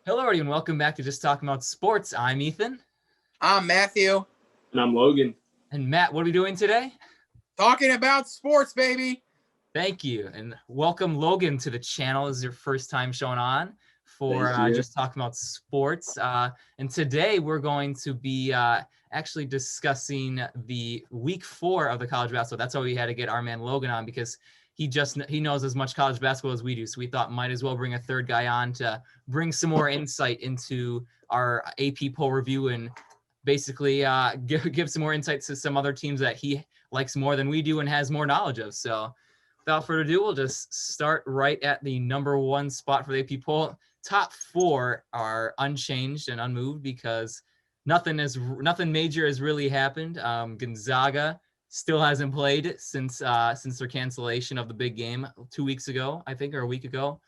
Hello, everybody, and welcome back to Just Talking About Sports. I'm Ethan. I'm Matthew. And I'm Logan. And Matt, what are we doing today? Talking about sports, baby. Thank you. And welcome, Logan, to the channel. This is your first time showing on for Just Talking About Sports. And today we're going to be actually discussing the week 4 of the college basketball. That's why we had to get our man Logan on, because he knows as much college basketball as we do. So we thought might as well bring a third guy on to bring some more insight into our AP poll review and basically give some more insights to some other teams that he likes more than we do and has more knowledge of. So without further ado, we'll just start right at the number 1 spot for the AP poll. Top 4 are unchanged and unmoved because nothing major has really happened. Gonzaga still hasn't played since their cancellation of the big game 2 weeks ago, I think, or a week ago.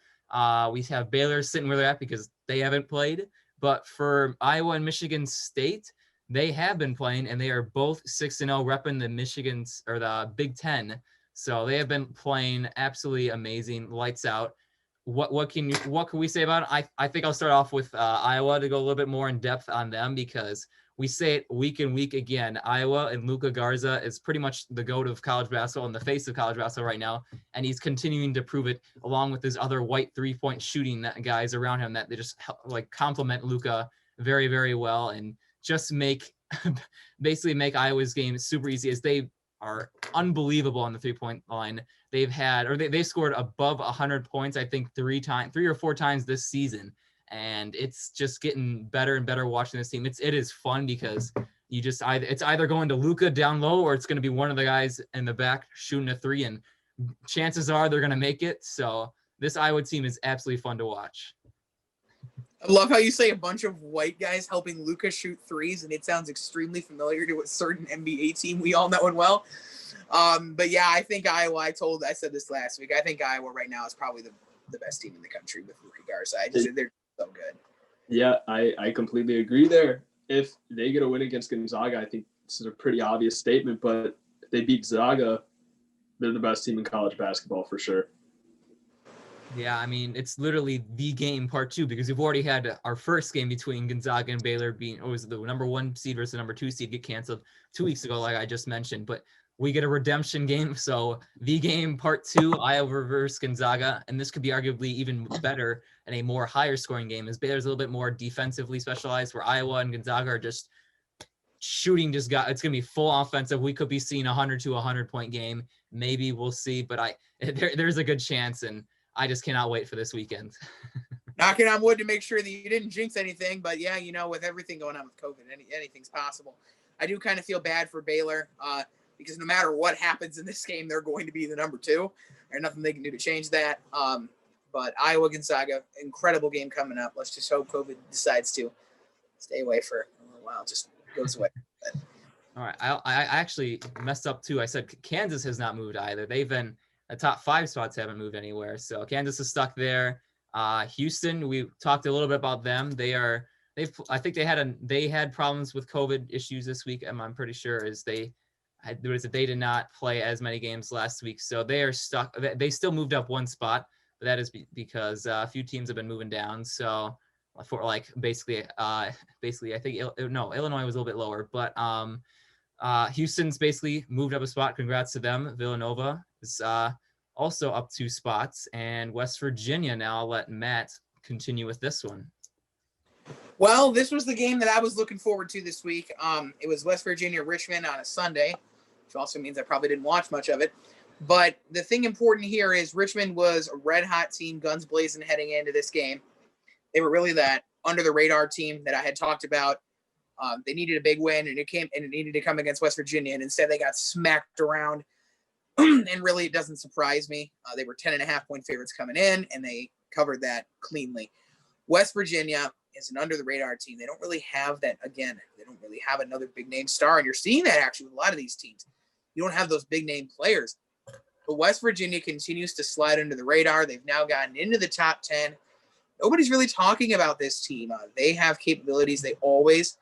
We have Baylor sitting where they're at because they haven't played. But for Iowa and Michigan State, they have been playing, and they are both 6-0, repping the Big Ten. So they have been playing absolutely amazing, lights out. What can we say about it? I think I'll start off with Iowa to go a little bit more in depth on them, because we say it week in, week again. Iowa and Luka Garza is pretty much the GOAT of college basketball and the face of college basketball right now, and he's continuing to prove it, along with his other white 3-point shooting guys around him that they just complement Luka very, very well, and just basically make Iowa's game super easy, as they are unbelievable on the 3-point line. They scored above 100 points, I think 3 or 4 times this season. And it's just getting better and better watching this team. It is fun because it's either going to Luka down low, or it's going to be one of the guys in the back shooting a 3, and chances are they're going to make it. So this Iowa team is absolutely fun to watch. I love how you say a bunch of white guys helping Luka shoot 3s, and it sounds extremely familiar to a certain NBA team we all know and well. But yeah, I think Iowa, I said this last week, I think Iowa right now is probably the best team in the country with Luka Garza. They're so good. Yeah, I completely agree there. If they get a win against Gonzaga, I think this is a pretty obvious statement, but if they beat Zaga, they're the best team in college basketball for sure. Yeah, I mean, it's literally the game part 2, because we've already had our first game between Gonzaga and Baylor was the number 1 seed versus the number 2 seed get canceled 2 weeks ago, like I just mentioned. But we get a redemption game. So the game part 2, Iowa versus Gonzaga, and this could be arguably even better and a more higher scoring game, as Baylor's a little bit more defensively specialized, where Iowa and Gonzaga are just shooting. It's going to be full offensive. We could be seeing 100 to 100 point game. Maybe we'll see, but there's a good chance, and I just cannot wait for this weekend. Knocking on wood to make sure that you didn't jinx anything. But yeah, with everything going on with COVID, anything's possible. I do kind of feel bad for Baylor because no matter what happens in this game, they're going to be the number 2. There's nothing they can do to change that. But Iowa Gonzaga, incredible game coming up. Let's just hope COVID decides to stay away for a little while, just goes away. All right. I actually messed up too. I said Kansas has not moved either. They've been the top 5 spots, haven't moved anywhere. So Kansas is stuck there. Houston, we talked a little bit about them. I think they had problems with COVID issues this week. I'm pretty sure they did not play as many games last week. So they are stuck. They still moved up 1 spot, but that is because a few teams have been moving down. So for basically, I think Illinois was a little bit lower, but Houston's basically moved up a spot. Congrats to them. Villanova is also up 2 spots, and West Virginia. Now I'll let Matt continue with this one. Well, this was the game that I was looking forward to this week. It was West Virginia Richmond on a Sunday, which also means I probably didn't watch much of it. But the thing important here is Richmond was a red-hot team, guns blazing heading into this game. They were really that under-the-radar team that I had talked about. They needed a big win, and it needed to come against West Virginia, and instead they got smacked around. And really, it doesn't surprise me. They were 10.5-point favorites coming in, and they covered that cleanly. West Virginia is an under-the-radar team. They don't really have that, again, they don't really have another big-name star, and you're seeing that actually with a lot of these teams. You don't have those big-name players. But West Virginia continues to slide under the radar. They've now gotten into the top 10. Nobody's really talking about this team. They have capabilities. They always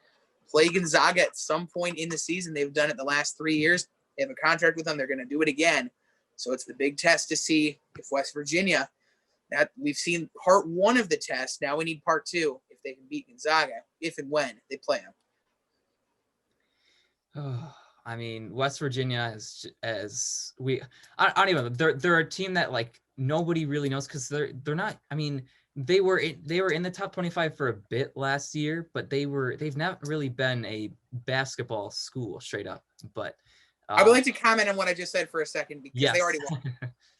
play Gonzaga at some point in the season. They've done it the last 3 years. They have a contract with them. They're going to do it again. So it's the big test to see if West Virginia, that we've seen part 1 of the test. Now we need part 2. If they can beat Gonzaga if and when they play them. I mean, West Virginia I don't even know. They're a team that like nobody really knows because they're not. I mean, they were in the top 25 for a bit last year, but they've not really been a basketball school straight up. But I would like to comment on what I just said for a second because they yes. already won.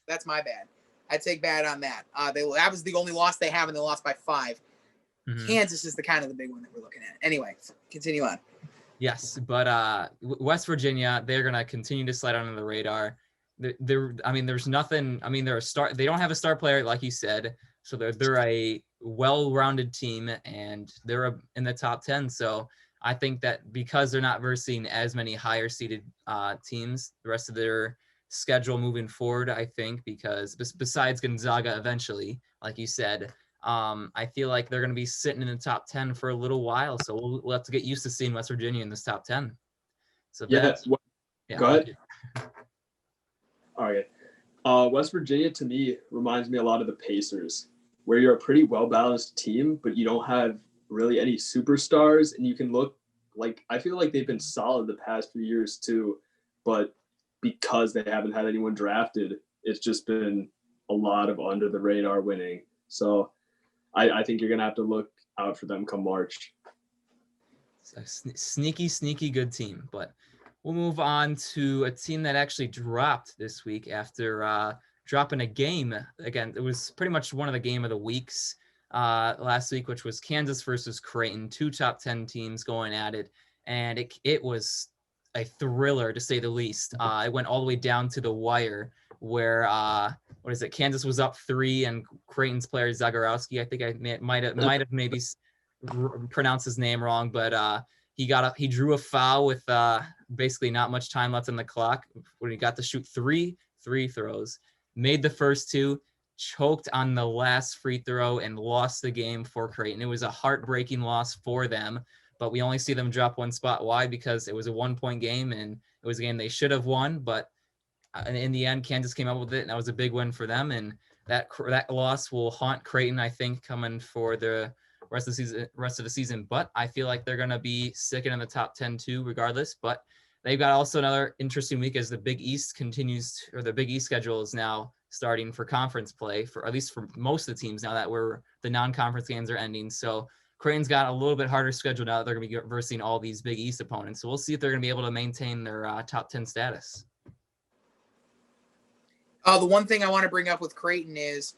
That's my bad. I take bad on that. That was the only loss they have, and they lost by 5. Mhm. Kansas is the big one that we're looking at. Anyway, continue on. Yes, but West Virginia, they're gonna continue to slide under the radar. I mean, there's nothing. I mean, they're a star. They don't have a star player, like you said. So they're a well-rounded team, and they're in the top 10. So I think that because they're not versing as many higher-seeded teams, the rest of their schedule moving forward, I think, because besides Gonzaga eventually, like you said, I feel like they're going to be sitting in the top 10 for a little while. So we'll have to get used to seeing West Virginia in this top 10. So Go ahead. All right. West Virginia to me reminds me a lot of the Pacers, where you're a pretty well-balanced team, but you don't have really any superstars, and you can look like, I feel like they've been solid the past few years too, but because they haven't had anyone drafted, it's just been a lot of under the radar winning. So I think you're going to have to look out for them come March. It's a sneaky good team. But we'll move on to a team that actually dropped this week after dropping a game. Again, it was pretty much one of the game of the weeks last week, which was Kansas versus Creighton, 2 top 10 teams going at it. And it was a thriller, to say the least. It went all the way down to the wire where Kansas was up 3, and Creighton's player Zagorowski, I think I might have maybe pronounced his name wrong, but he drew a foul with basically not much time left on the clock when he got to shoot 3 free throws, made the first 2, choked on the last free throw, and lost the game for Creighton. It was a heartbreaking loss for them, but we only see them drop one spot. Why? Because it was a 1-point game, and it was a game they should have won, but in the end, Kansas came up with it, and that was a big win for them. And that loss will haunt Creighton, I think, coming for the rest of the season. But I feel like they're going to be sticking in the top 10 too, regardless. But they've got also another interesting week as the Big East the Big East schedule is now starting for conference play, for at least for most of the teams now that the non-conference games are ending. So Creighton's got a little bit harder schedule now that they're going to be versing all these Big East opponents. So we'll see if they're going to be able to maintain their top 10 status. The one thing I want to bring up with Creighton is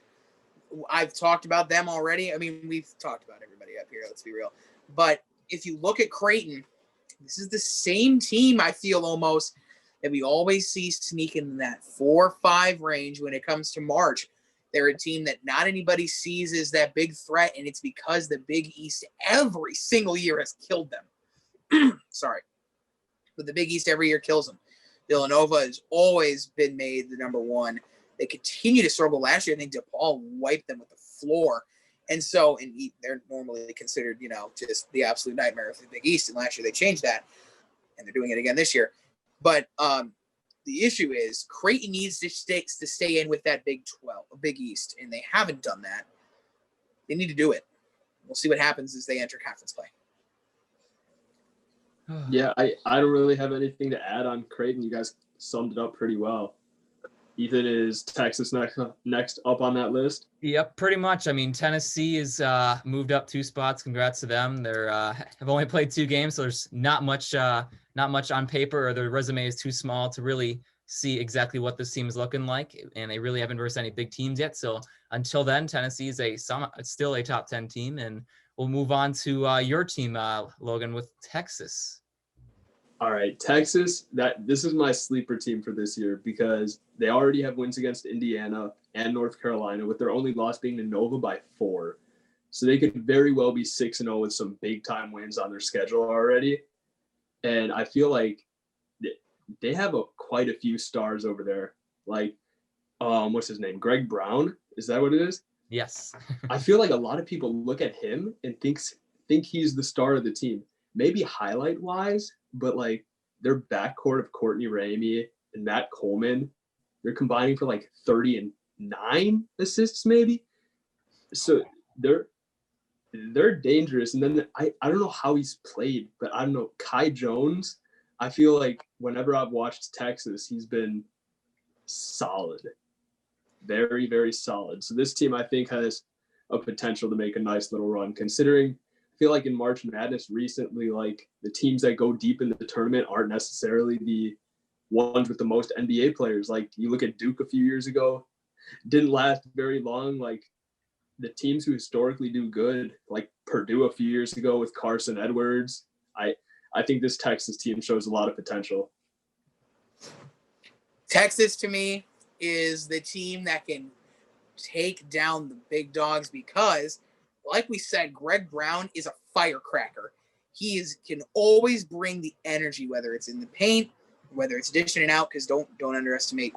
I've talked about them already. I mean, we've talked about everybody up here, let's be real. But if you look at Creighton, this is the same team, I feel almost, that we always see sneaking in that 4-5 range when it comes to March. They're a team that not anybody sees as that big threat, and it's because the Big East every single year has killed them. Sorry. But the Big East every year kills them. Villanova has always been made the number 1. They continue to struggle. Last year, I think DePaul wiped them with the floor. And so, they're normally considered, just the absolute nightmare of the Big East. And last year they changed that, and they're doing it again this year. But the issue is Creighton needs to stay in with that Big East, and they haven't done that. They need to do it. We'll see what happens as they enter conference play. Yeah, I don't really have anything to add on Creighton. You guys summed it up pretty well. Ethan, is Texas next up on that list? Yep, pretty much. I mean, Tennessee is moved up 2 spots. Congrats to them. They're have only played 2 games, so there's not much on paper, or their resume is too small to really see exactly what this team is looking like, and they really haven't versed any big teams yet. So until then, Tennessee is still a top 10 team, and we'll move on to your team, Logan, with Texas. All right, Texas, this is my sleeper team for this year because they already have wins against Indiana and North Carolina, with their only loss being to Nova by 4. So they could very well be 6-0 with some big-time wins on their schedule already. And I feel like they have quite a few stars over there. Like, what's his name? Greg Brown? Is that what it is? Yes. I feel like a lot of people look at him and think he's the star of the team. Maybe highlight-wise, but like their backcourt of Courtney Ramey and Matt Coleman, they're combining for like 39 assists maybe. So they're dangerous. And then I don't know how he's played, but I don't know. Kai Jones, I feel like whenever I've watched Texas, he's been solid. Very, very solid. So this team, I think, has a potential to make a nice little run, considering I feel like in March Madness recently, like the teams that go deep in the tournament aren't necessarily the ones with the most NBA players. Like you look at Duke a few years ago, didn't last very long. Like the teams who historically do good, like Purdue a few years ago with Carson Edwards, I think this Texas team shows a lot of potential. Texas, to me, is the team that can take down the big dogs because, like we said, Greg Brown is a firecracker. He can always bring the energy, whether it's in the paint, whether it's dishing it out, because don't underestimate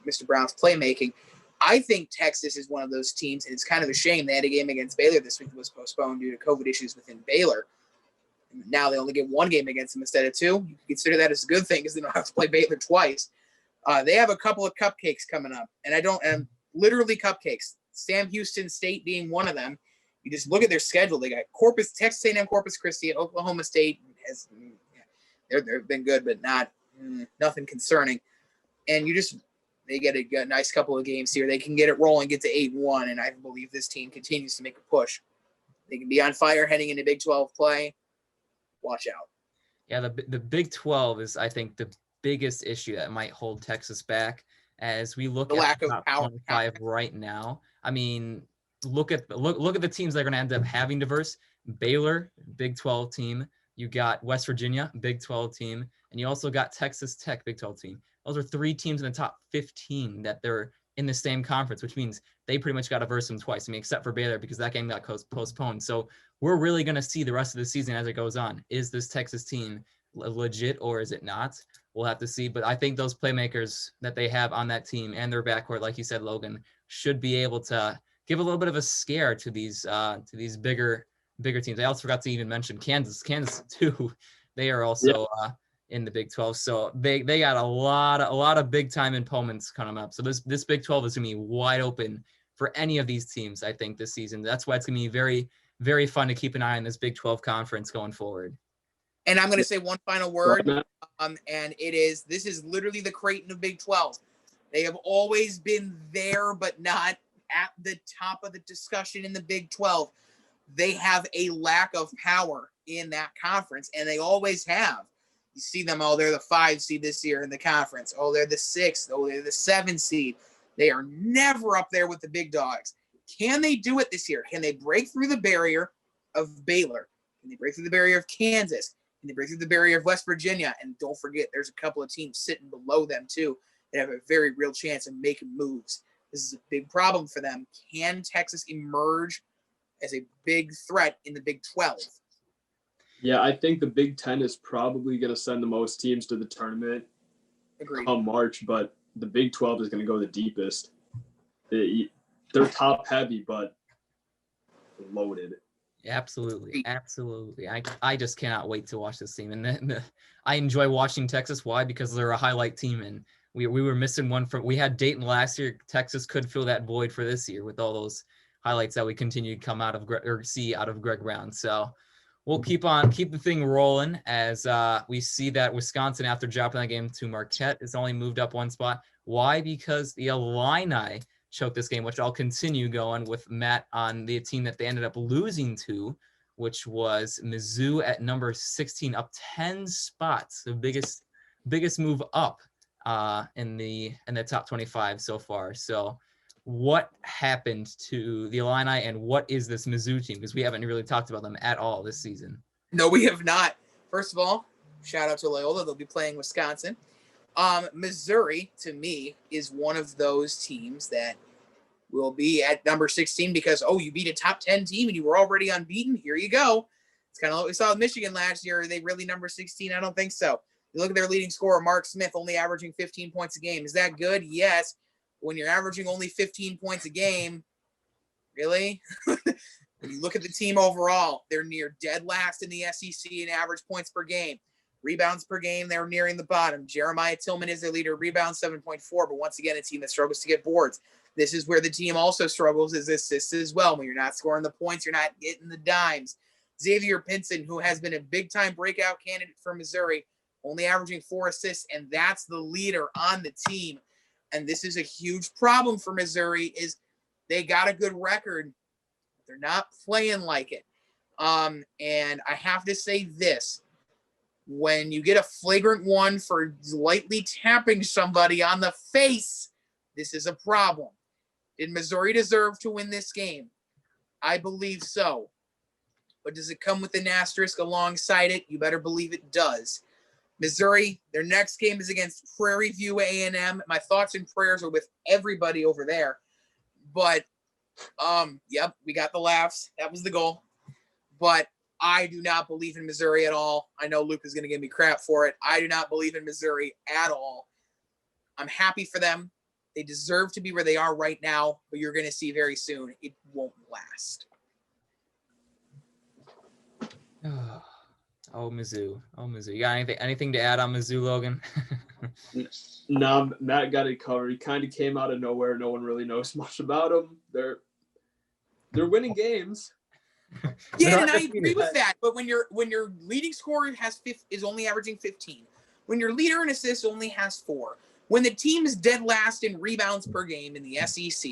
Mr. Brown's playmaking. I think Texas is one of those teams, and it's kind of a shame they had a game against Baylor this week that was postponed due to COVID issues within Baylor. Now they only get one game against them instead of two. You can consider that as a good thing because they don't have to play Baylor twice. They have a couple of cupcakes coming up, and literally cupcakes. Sam Houston State being one of them. You just look at their schedule. They got Texas A&M, Corpus Christi, Oklahoma State. They've been good, but nothing concerning. And they get a nice couple of games here. They can get it rolling, get to 8-1, and I believe this team continues to make a push. They can be on fire heading into Big 12 play. Watch out. Yeah, the Big 12 is, I think, the biggest issue that might hold Texas back as we look at the top 25 right now. I mean, look at the teams that are going to end up having diverse. Baylor, Big 12 team. You got West Virginia, Big 12 team, and you also got Texas Tech, Big 12 team. Those are three teams in the top 15 that they're in the same conference, which means they pretty much got to verse them twice. I mean, except for Baylor because that game got postponed. So we're really going to see the rest of the season as it goes on. Is this Texas team legit or is it not? We'll have to see. But I think those playmakers that they have on that team and their backcourt, like you said, Logan, should be able to give a little bit of a scare to these bigger teams. I also forgot to even mention Kansas too. They are also in the Big 12. So they got a lot of big time opponents coming up. So this Big 12 is going to be wide open for any of these teams, I think, this season. That's why it's going to be very, very fun to keep an eye on this Big 12 conference going forward. And I'm going to say one final word, and this is literally the Creighton of Big 12. They have always been there, but not at the top of the discussion in the Big 12. They have a lack of power in that conference, and they always have. You see them, they're the 5 seed this year in the conference. They're the 6th. They're the 7 seed. They are never up there with the big dogs. Can they do it this year? Can they break through the barrier of Baylor? Can they break through the barrier of Kansas? Can they break through the barrier of West Virginia? And don't forget, there's a couple of teams sitting below them, too, that have a very real chance of making moves. This is a big problem for them. Can Texas emerge as a big threat in the Big 12? Yeah, I think the Big 10 is probably going to send the most teams to the tournament come March, but the Big 12 is going to go the deepest. They're top heavy, but loaded. Absolutely. I just cannot wait to watch this team. And I enjoy watching Texas. Why? Because they're a highlight team, and we were missing one we had Dayton last year. Texas could fill that void for this year with all those highlights that we continue to come out of or see out of Greg Brown. So we'll keep the thing rolling as we see that Wisconsin, after dropping that game to Marquette, is only moved up one spot. Why? Because the Illini choked this game, which I'll continue going with Matt on the team that they ended up losing to, which was Mizzou at number 16, up 10 spots, the biggest move up in the top 25 so far. So what happened to the Illini and what is this Mizzou team? Because we haven't really talked about them at all this season. No, we have not. First of all, shout out to Loyola. They'll be playing Wisconsin. Missouri, to me, is one of those teams that will be at number 16 because, you beat a top 10 team and you were already unbeaten. Here you go. It's kind of what we saw with Michigan last year. Are they really number 16? I don't think so. You look at their leading scorer, Mark Smith, only averaging 15 points a game. Is that good? Yes. When you're averaging only 15 points a game, really? When you look at the team overall, they're near dead last in the SEC in average points per game. Rebounds per game, they're nearing the bottom. Jeremiah Tillman is their leader, rebounds 7.4, but once again, a team that struggles to get boards. This is where the team also struggles, is assists as well. When you're not scoring the points, you're not getting the dimes. Xavier Pinson, who has been a big-time breakout candidate for Missouri, only averaging 4 assists, and that's the leader on the team. And this is a huge problem for Missouri, is they got a good record. They're not playing like it. And I have to say this. When you get a flagrant one for lightly tapping somebody on the face, this is a problem. Did Missouri deserve to win this game? I believe so. But does it come with an asterisk alongside it? You better believe it does. Missouri, their next game is against Prairie View A&M. My thoughts and prayers are with everybody over there. But, yep, we got the laughs. That was the goal. But I do not believe in Missouri at all. I know Luke is going to give me crap for it. I do not believe in Missouri at all. I'm happy for them. They deserve to be where they are right now, but you're going to see very soon it won't last. Oh, Mizzou. Oh, Mizzou. You got anything to add on Mizzou, Logan? No, Matt got it covered. He kind of came out of nowhere. No one really knows much about him. They're winning games. Yeah, and I agree with that. But when your leading scorer is only averaging 15, when your leader in assists only has 4, when the team is dead last in rebounds per game in the SEC,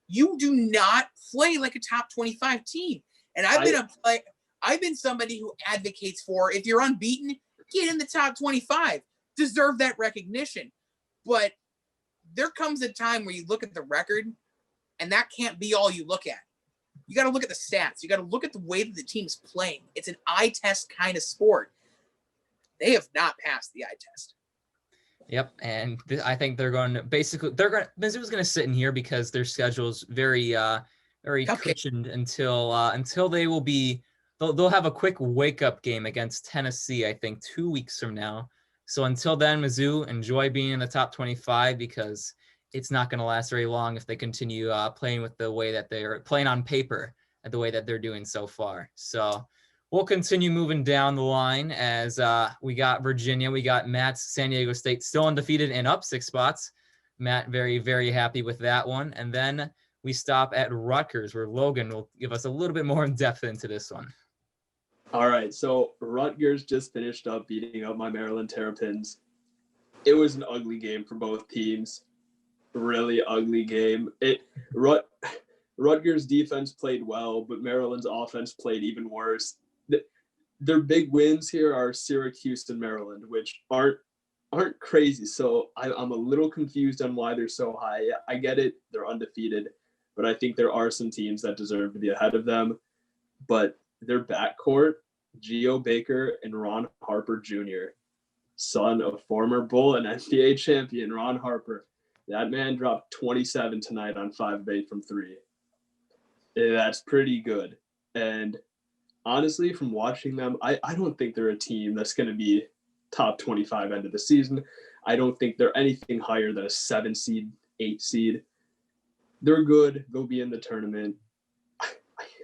you do not play like a top 25 team. And I've been somebody who advocates for, if you're unbeaten, get in the top 25, deserve that recognition. But there comes a time where you look at the record, and that can't be all you look at. You got to look at the stats. You got to look at the way that the team's playing. It's an eye test kind of sport. They have not passed the eye test. Yep, and I think Mizzou's going to sit in here because their schedule's very cushioned until they will be. They'll have a quick wake-up game against Tennessee, I think, 2 weeks from now. So until then, Mizzou, enjoy being in the top 25 because it's not going to last very long if they continue playing with the way that they're playing on paper and the way that they're doing so far. So we'll continue moving down the line as we got Virginia. We got Matt's San Diego State still undefeated and up 6 spots. Matt, very, very happy with that one. And then we stop at Rutgers, where Logan will give us a little bit more in depth into this one. All right, so Rutgers just finished up beating up my Maryland Terrapins. It was an ugly game for both teams. Really ugly game. Rutgers defense played well, but Maryland's offense played even worse. Their big wins here are Syracuse and Maryland, which aren't crazy. So I'm a little confused on why they're so high. I get it, they're undefeated, but I think there are some teams that deserve to be ahead of them. But their backcourt, Geo Baker and Ron Harper Jr., son of former Bull and NBA champion Ron Harper. That man dropped 27 tonight on 5 of 8 from 3. That's pretty good. And honestly, from watching them, I don't think they're a team that's going to be top 25 end of the season. I don't think they're anything higher than a 7 seed, 8 seed. They're good. They'll be in the tournament.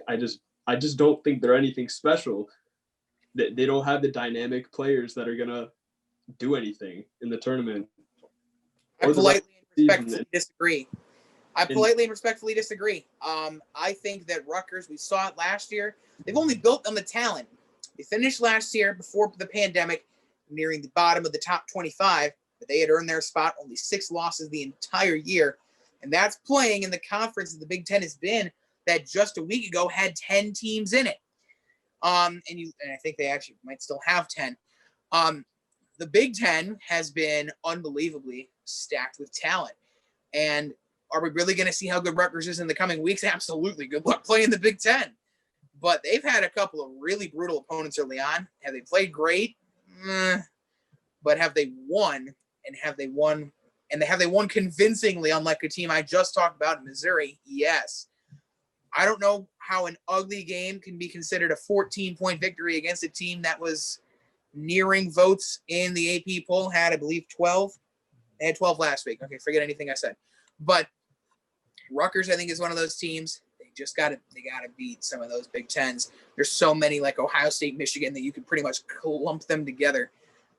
I just don't think they're anything special. They don't have the dynamic players that are going to do anything in the tournament. I politely and respectfully disagree. I think that Rutgers, we saw it last year, they've only built on the talent. They finished last year before the pandemic nearing the bottom of the top 25, but they had earned their spot, only 6 losses the entire year. And that's playing in the conference that the Big Ten has been, that just a week ago had 10 teams in it. And I think they actually might still have 10. The Big Ten has been unbelievably stacked with talent. And are we really going to see how good Rutgers is in the coming weeks? Absolutely. Good luck playing the Big Ten. But they've had a couple of really brutal opponents early on. Have they played great? But have they won? And have they won convincingly, unlike a team I just talked about in Missouri? Yes. I don't know how an ugly game can be considered a 14-point victory against a team that was nearing votes in the AP poll, had, I believe, 12. They had 12 last week. Okay, forget anything I said. But Rutgers, I think, is one of those teams. They gotta beat some of those Big Tens. There's so many like Ohio State, Michigan that you could pretty much clump them together.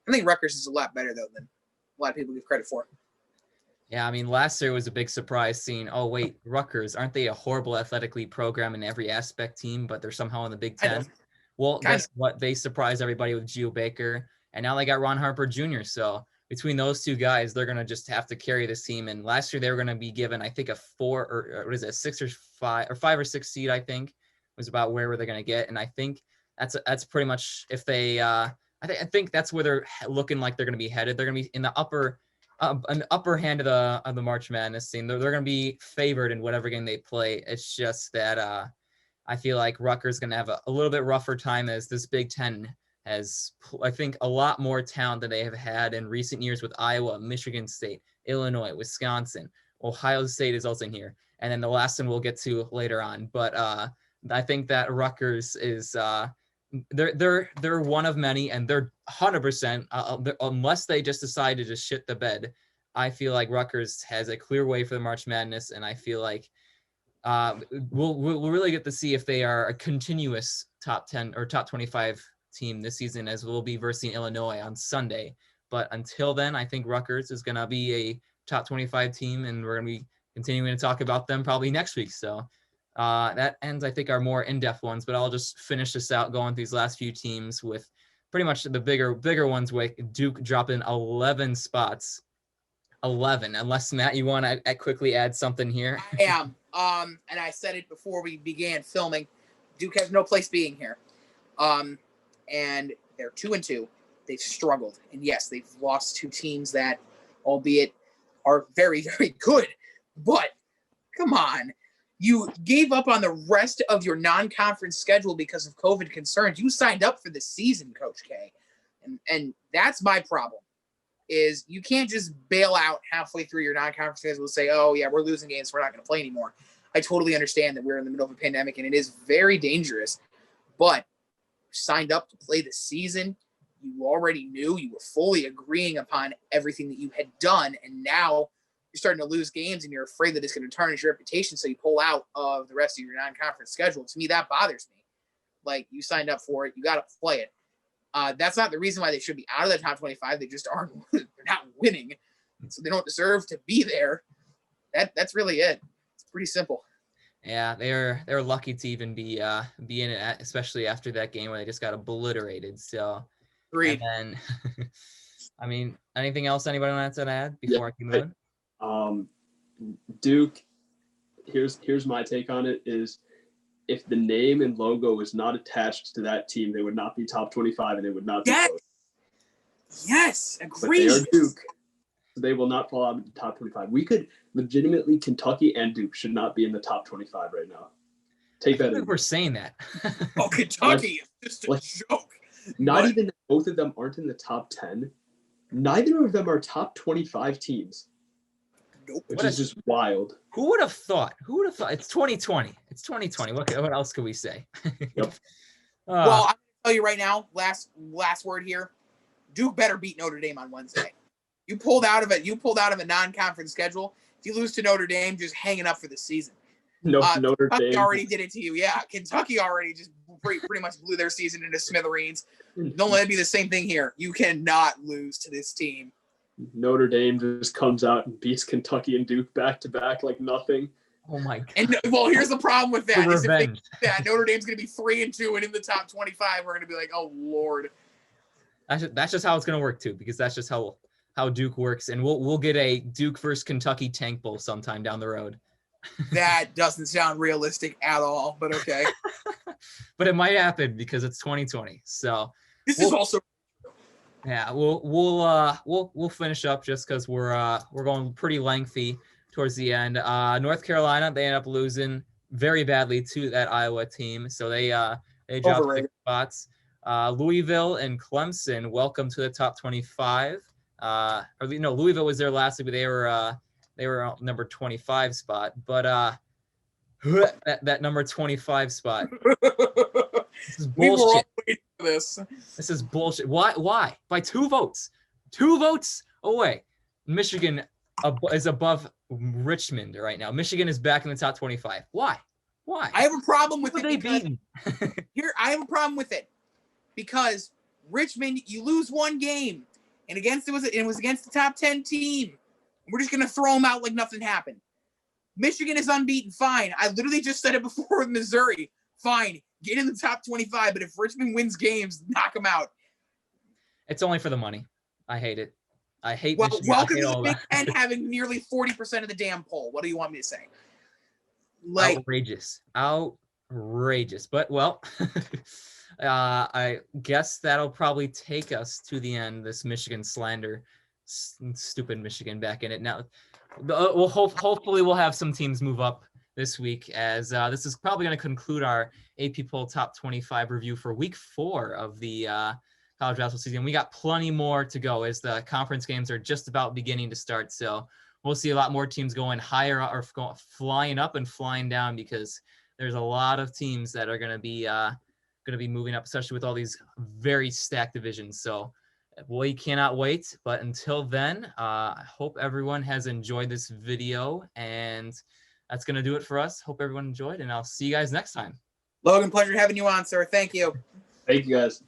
I think Rutgers is a lot better though than a lot of people give credit for. Yeah, I mean, last year was a big surprise seeing, oh, wait, Rutgers, aren't they a horrible athletically program in every aspect team, but they're somehow in the Big Ten? Well, guess what? They surprised everybody with Geo Baker, and now they got Ron Harper Jr. So between those two guys, they're going to just have to carry this team. And last year they were going to be given, I think, a 4 or what is it, a 6 or 5 or 5 or 6 seed, I think, was about where were they going to get. And I think that's pretty much if they, I think that's where they're looking like they're going to be headed. They're going to be in the upper hand of the March Madness scene. They're going to be favored in whatever game they play. It's just that I feel like Rutgers is going to have a little bit rougher time, as this Big Ten has, I think, a lot more talent than they have had in recent years with Iowa, Michigan State, Illinois, Wisconsin. Ohio State is also in here. And then the last one we'll get to later on. But I think that Rutgers is they're one of many, and they're 100%, unless they just decide to just shit the bed. I feel like Rutgers has a clear way for the March Madness, and I feel like we'll really get to see if they are a continuous top 10 or top 25 team this season, as we'll be versing Illinois on Sunday. But until then, I think Rutgers is going to be a top 25 team, and we're going to be continuing to talk about them probably next week. So that ends, I think, our more in-depth ones, but I'll just finish this out going through these last few teams with pretty much the bigger ones, with Duke dropping 11 spots. 11, unless Matt, you want to quickly add something here? I am. And I said it before we began filming. Duke has no place being here. And they're 2-2. They've struggled. And yes, they've lost 2 teams that, albeit, are very, very good. But come on. You gave up on the rest of your non-conference schedule because of COVID concerns. You signed up for the season, Coach K. And that's my problem, is you can't just bail out halfway through your non-conference schedule and say, oh, yeah, we're losing games, so we're not going to play anymore. I totally understand that we're in the middle of a pandemic, and it is very dangerous. But you signed up to play the season. You already knew. You were fully agreeing upon everything that you had done, and now you're starting to lose games, and you're afraid that it's going to tarnish your reputation, so you pull out of the rest of your non-conference schedule. To me, that bothers me. Like, you signed up for it. You got to play it. That's not the reason why they should be out of the top 25. They just aren't. They're not winning, so they don't deserve to be there. That's really it. It's pretty simple. Yeah, they're lucky to even be in it, especially after that game where they just got obliterated. So, Agreed. And then, I mean, anything else anybody wants to add before I keep moving? Duke. Here's my take on it: is if the name and logo was not attached to that team, they would not be top 25, and they would not be close. Yes, agreed. But they are Duke. So they will not fall out of the top 25. We could legitimately, Kentucky and Duke should not be in the top 25 right now. Take that in. We're saying that. Oh, Kentucky is just a joke. Not even both of them aren't in the top 10. Neither of them are top 25 teams. Nope. Which is just wild. Who would have thought? It's 2020. It's 2020. What else could we say? Yep. Well, I'm going to tell you right now, last word here. Duke better beat Notre Dame on Wednesday. You pulled out of it. You pulled out of a non-conference schedule. If you lose to Notre Dame, just hanging up for the season. Notre Dame already did it to you. Yeah, Kentucky already just pretty much blew their season into smithereens. Don't let it be the same thing here. You cannot lose to this team. Notre Dame just comes out and beats Kentucky and Duke back to back like nothing. Oh my God. And well, here's the problem with that. Is if Notre Dame's going to be 3-2 and in the top 25. We're going to be like, oh Lord. That's just how it's going to work too, because that's just how Duke works, and we'll get a Duke versus Kentucky tank bowl sometime down the road. That doesn't sound realistic at all, but okay. But it might happen because it's 2020. So this is also. Yeah, we'll finish up just because we're going pretty lengthy towards the end. North Carolina, they end up losing very badly to that Iowa team, so they dropped 6 spots. Louisville and Clemson, welcome to the top 25. Louisville was there last week, but they were number 25 spot. But that number 25 spot. This is bullshit. We were all waiting for this. This is bullshit. Why? By 2 votes. 2 votes away. Michigan is above Richmond right now. Michigan is back in the top 25. Why? I have a problem with it. I have a problem with it because Richmond, you lose 1 game, and it was against the top 10 team. We're just going to throw them out like nothing happened. Michigan is unbeaten. Fine. I literally just said it before with Missouri. Fine. Get in the top 25. But if Richmond wins games, knock them out. It's only for the money. I hate it. I hate Well, Michigan. welcome to the Big Ten having nearly 40% of the damn poll. What do you want me to say? Like, outrageous. But, well, I guess that'll probably take us to the end, this Michigan slander. Stupid Michigan back in it. Now, hopefully we'll have some teams move up this week, as this is probably going to conclude our AP Poll Top 25 review for week 4 of the college basketball season. We got plenty more to go as the conference games are just about beginning to start. So we'll see a lot more teams going higher or flying up and flying down, because there's a lot of teams that are going to be moving up, especially with all these very stacked divisions. So we cannot wait. But until then, I hope everyone has enjoyed this video, and that's going to do it for us. Hope everyone enjoyed, and I'll see you guys next time. Logan, pleasure having you on, sir. Thank you. Thank you, guys.